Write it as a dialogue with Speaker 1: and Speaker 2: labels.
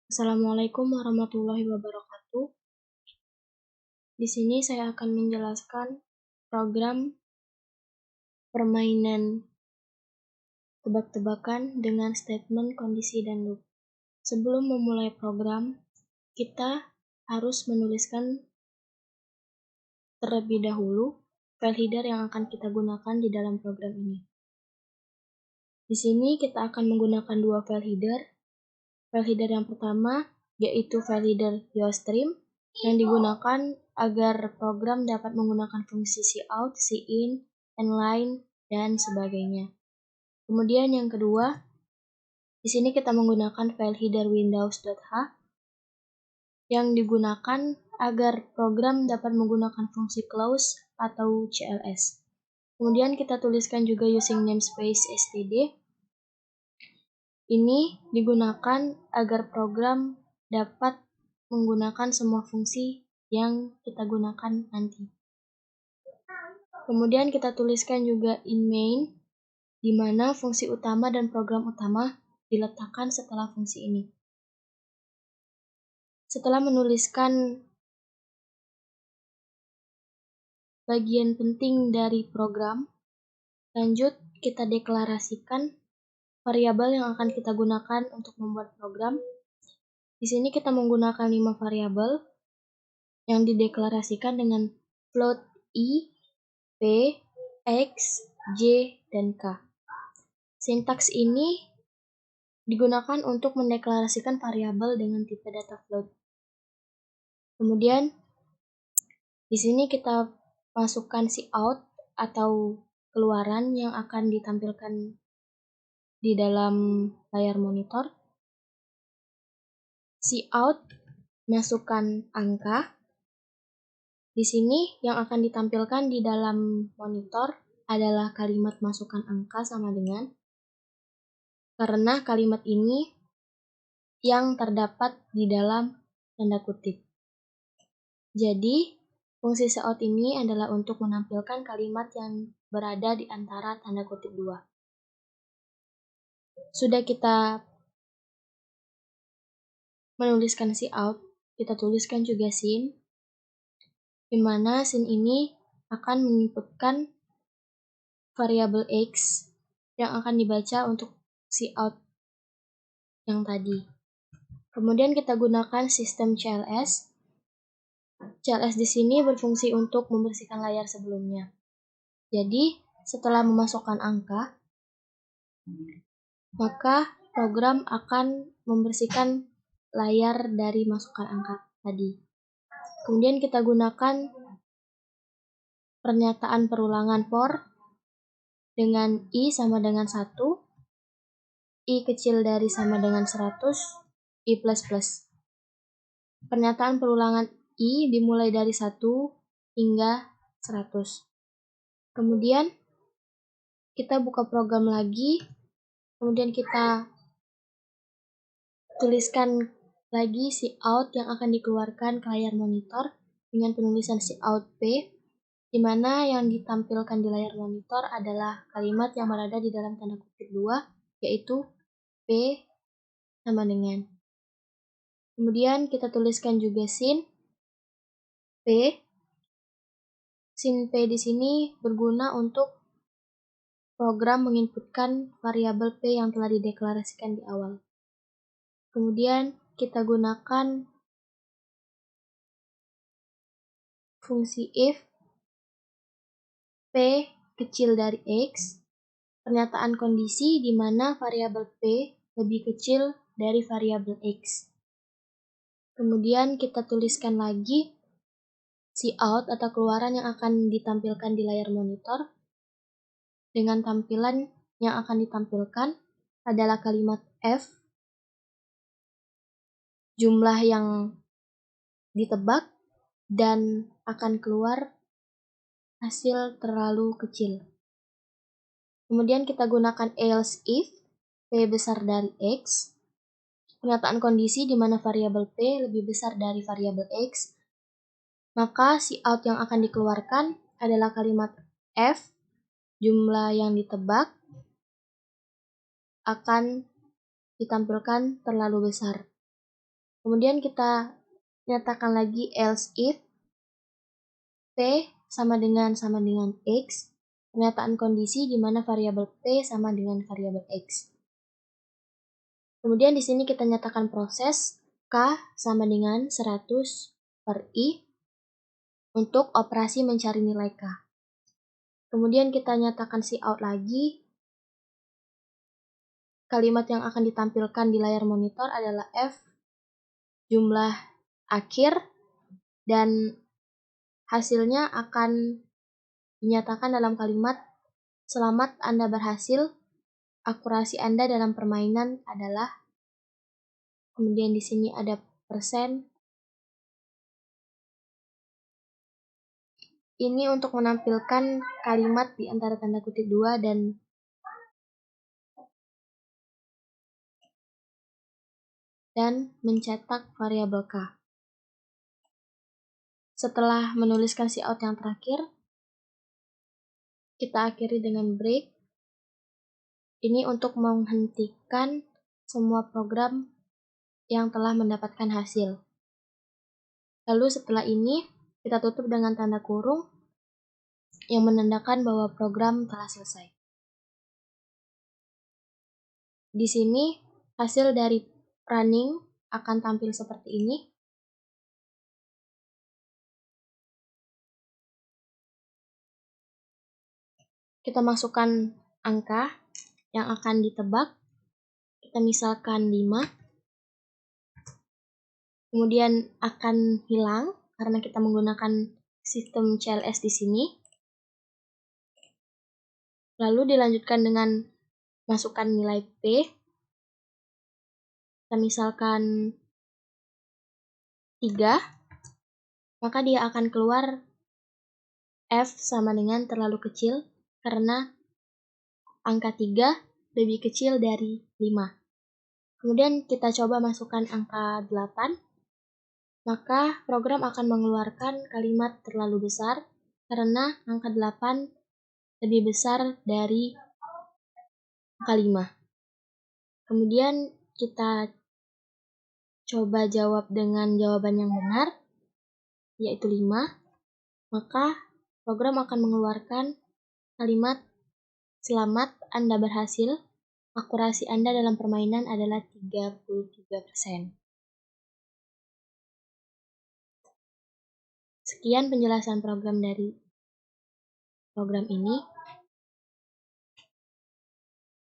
Speaker 1: Assalamualaikum warahmatullahi wabarakatuh. Di sini saya akan menjelaskan program permainan tebak-tebakan dengan statement, kondisi, dan loop. Sebelum memulai program, kita harus menuliskan terlebih dahulu file header yang akan kita gunakan di dalam program ini. Di sini kita akan menggunakan dua file header. File header yang pertama yaitu file header YoStream yang digunakan agar program dapat menggunakan fungsi cout, cin, inline, dan sebagainya. Kemudian yang kedua, di sini kita menggunakan file header windows.h yang digunakan agar program dapat menggunakan fungsi close atau cls. Kemudian kita tuliskan juga using namespace std. Ini digunakan agar program dapat menggunakan semua fungsi yang kita gunakan nanti. Kemudian kita tuliskan juga in main, di mana fungsi utama dan program utama diletakkan setelah fungsi ini. Setelah menuliskan bagian penting dari program, lanjut kita deklarasikan variabel yang akan kita gunakan untuk membuat program. Di sini kita menggunakan 5 variabel yang dideklarasikan dengan float i, p, x, j, dan k. Sintaks ini digunakan untuk mendeklarasikan variabel dengan tipe data float. Kemudian di sini kita masukkan cout atau keluaran yang akan ditampilkan di dalam layar monitor. Cout masukkan angka. Di sini yang akan ditampilkan di dalam monitor adalah kalimat masukkan angka sama dengan, karena kalimat ini yang terdapat di dalam tanda kutip. Jadi, fungsi cout ini adalah untuk menampilkan kalimat yang berada di antara tanda kutip 2. Sudah kita menuliskan cout, kita tuliskan juga sin, di mana sin ini akan menginputkan variabel x yang akan dibaca untuk cout yang tadi. Kemudian kita gunakan sistem CLS. CLS di sini berfungsi untuk membersihkan layar sebelumnya. Jadi, setelah memasukkan angka, maka program akan membersihkan layar dari masukan angka tadi. Kemudian kita gunakan pernyataan perulangan for dengan i sama dengan 1, i kecil dari sama dengan 100, i plus plus. Pernyataan perulangan i dimulai dari 1 hingga 100. Kemudian kita buka program lagi, kemudian kita tuliskan lagi cout yang akan dikeluarkan ke layar monitor dengan penulisan cout p, di mana yang ditampilkan di layar monitor adalah kalimat yang berada di dalam tanda kutip 2, yaitu p sama dengan. Kemudian kita tuliskan juga sin p. Sin p di sini berguna untuk program menginputkan variabel p yang telah dideklarasikan di awal. Kemudian kita gunakan fungsi if p kecil dari x, pernyataan kondisi di mana variabel p lebih kecil dari variabel x. Kemudian kita tuliskan lagi cout atau keluaran yang akan ditampilkan di layar monitor. Dengan tampilan yang akan ditampilkan adalah kalimat f, jumlah yang ditebak, dan akan keluar hasil terlalu kecil. Kemudian kita gunakan else if p besar dari x, pernyataan kondisi di mana variabel p lebih besar dari variabel x, maka cout yang akan dikeluarkan adalah kalimat f, jumlah yang ditebak akan ditampilkan terlalu besar. Kemudian kita nyatakan lagi else if P sama dengan X, pernyataan kondisi di mana variabel P sama dengan variabel X. Kemudian di sini kita nyatakan proses K sama dengan 100 per I untuk operasi mencari nilai K. Kemudian kita nyatakan cout lagi. Kalimat yang akan ditampilkan di layar monitor adalah F jumlah akhir dan hasilnya akan dinyatakan dalam kalimat selamat Anda berhasil, akurasi Anda dalam permainan adalah, kemudian di sini ada persen. Ini untuk menampilkan kalimat di antara tanda kutip 2 dan mencetak variabel K. Setelah menuliskan cout yang terakhir, kita akhiri dengan break. Ini untuk menghentikan semua program yang telah mendapatkan hasil. Lalu setelah ini, kita tutup dengan tanda kurung yang menandakan bahwa program telah selesai. Di sini, hasil dari running akan tampil seperti ini. Kita masukkan angka yang akan ditebak. Kita misalkan 5. Kemudian akan hilang karena kita menggunakan sistem CLS di sini. Lalu dilanjutkan dengan masukkan nilai P. Kita misalkan 3, maka dia akan keluar F sama dengan terlalu kecil karena angka 3 lebih kecil dari 5. Kemudian kita coba masukkan angka 8, maka program akan mengeluarkan kalimat terlalu besar karena angka 8 lebih besar dari angka 5. Kemudian kita coba jawab dengan jawaban yang benar, yaitu 5, maka program akan mengeluarkan kalimat selamat Anda berhasil, akurasi Anda dalam permainan adalah 33%. Sekian penjelasan program dari program ini.